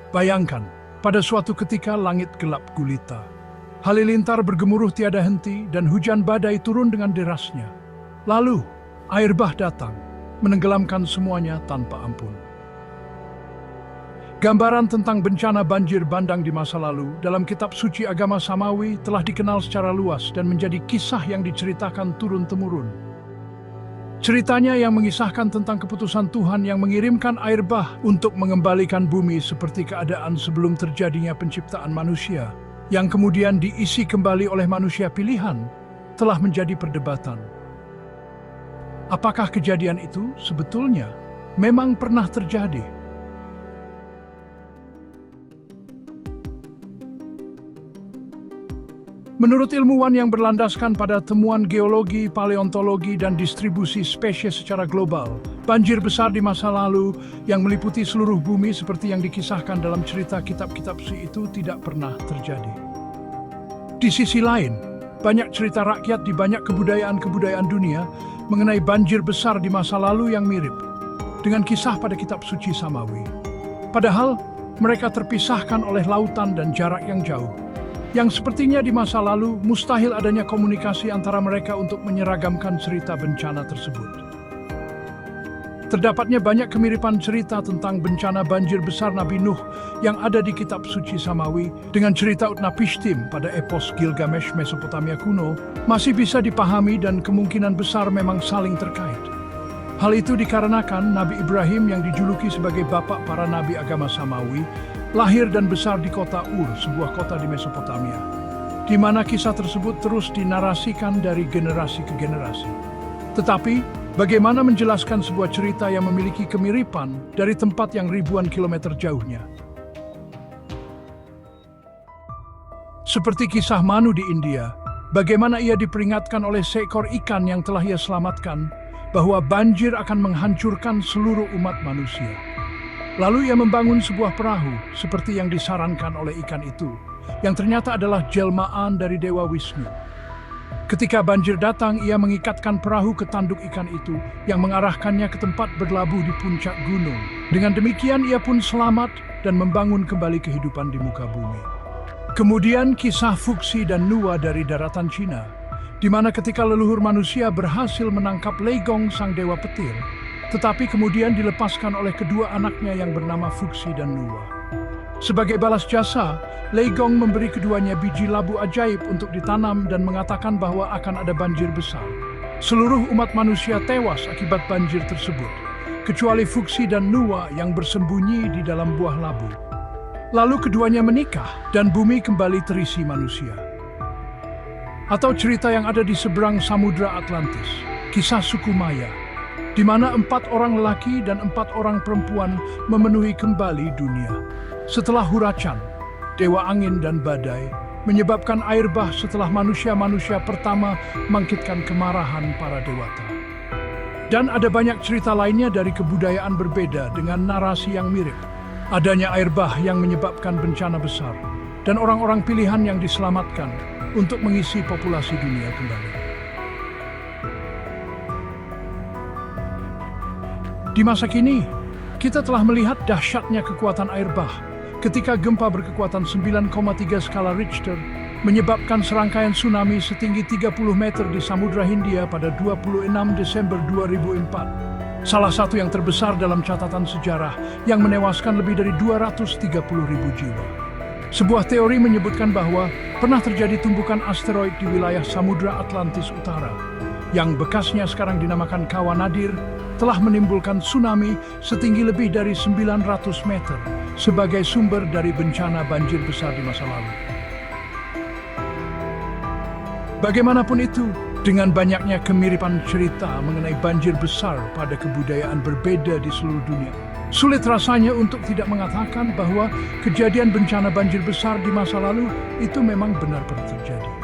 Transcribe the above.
Bayangkan, pada suatu ketika langit gelap gulita. Halilintar bergemuruh tiada henti dan hujan badai turun dengan derasnya. Lalu, air bah datang, menenggelamkan semuanya tanpa ampun. Gambaran tentang bencana banjir bandang di masa lalu dalam kitab suci agama Samawi telah dikenal secara luas dan menjadi kisah yang diceritakan turun-temurun. Ceritanya yang mengisahkan tentang keputusan Tuhan yang mengirimkan air bah untuk mengembalikan bumi seperti keadaan sebelum terjadinya penciptaan manusia, yang kemudian diisi kembali oleh manusia pilihan, telah menjadi perdebatan. Apakah kejadian itu sebetulnya memang pernah terjadi? Menurut ilmuwan yang berlandaskan pada temuan geologi, paleontologi, dan distribusi spesies secara global, banjir besar di masa lalu yang meliputi seluruh bumi seperti yang dikisahkan dalam cerita kitab-kitab suci itu tidak pernah terjadi. Di sisi lain, banyak cerita rakyat di banyak kebudayaan-kebudayaan dunia mengenai banjir besar di masa lalu yang mirip dengan kisah pada kitab suci Samawi. Padahal, mereka terpisahkan oleh lautan dan jarak yang jauh, yang sepertinya di masa lalu mustahil adanya komunikasi antara mereka untuk menyeragamkan cerita bencana tersebut. Terdapatnya banyak kemiripan cerita tentang bencana banjir besar Nabi Nuh yang ada di kitab suci Samawi dengan cerita Utnapishtim pada epos Gilgamesh Mesopotamia kuno masih bisa dipahami dan kemungkinan besar memang saling terkait. Hal itu dikarenakan Nabi Ibrahim yang dijuluki sebagai bapak para nabi agama Samawi lahir dan besar di kota Ur, sebuah kota di Mesopotamia, di mana kisah tersebut terus dinarasikan dari generasi ke generasi. Tetapi, bagaimana menjelaskan sebuah cerita yang memiliki kemiripan dari tempat yang ribuan kilometer jauhnya? Seperti kisah Manu di India, bagaimana ia diperingatkan oleh seekor ikan yang telah ia selamatkan bahwa banjir akan menghancurkan seluruh umat manusia. Lalu ia membangun sebuah perahu seperti yang disarankan oleh ikan itu, yang ternyata adalah jelmaan dari Dewa Wisnu. Ketika banjir datang, ia mengikatkan perahu ke tanduk ikan itu yang mengarahkannya ke tempat berlabuh di puncak gunung. Dengan demikian ia pun selamat dan membangun kembali kehidupan di muka bumi. Kemudian kisah Fuxi dan Nuwa dari daratan Cina, di mana ketika leluhur manusia berhasil menangkap Leigong sang dewa petir, tetapi kemudian dilepaskan oleh kedua anaknya yang bernama Fuxi dan Nuwa. Sebagai balas jasa, Leigong memberi keduanya biji labu ajaib untuk ditanam dan mengatakan bahwa akan ada banjir besar. Seluruh umat manusia tewas akibat banjir tersebut, kecuali Fuxi dan Nuwa yang bersembunyi di dalam buah labu. Lalu keduanya menikah dan bumi kembali terisi manusia. Atau cerita yang ada di seberang Samudra Atlantis, kisah suku Maya, di mana 4 orang lelaki dan 4 orang perempuan memenuhi kembali dunia. Setelah huracan, dewa angin dan badai menyebabkan air bah setelah manusia-manusia pertama membangkitkan kemarahan para dewata. Dan ada banyak cerita lainnya dari kebudayaan berbeda dengan narasi yang mirip. Adanya air bah yang menyebabkan bencana besar dan orang-orang pilihan yang diselamatkan untuk mengisi populasi dunia kembali. Di masa kini, kita telah melihat dahsyatnya kekuatan air bah ketika gempa berkekuatan 9,3 skala Richter menyebabkan serangkaian tsunami setinggi 30 meter di Samudra Hindia pada 26 Desember 2004. Salah satu yang terbesar dalam catatan sejarah yang menewaskan lebih dari 230.000 jiwa. Sebuah teori menyebutkan bahwa pernah terjadi tumbukan asteroid di wilayah Samudra Atlantis Utara, yang bekasnya sekarang dinamakan Kawah Nadir, telah menimbulkan tsunami setinggi lebih dari 900 meter sebagai sumber dari bencana banjir besar di masa lalu. Bagaimanapun itu, dengan banyaknya kemiripan cerita mengenai banjir besar pada kebudayaan berbeda di seluruh dunia, sulit rasanya untuk tidak mengatakan bahwa kejadian bencana banjir besar di masa lalu itu memang benar-benar terjadi.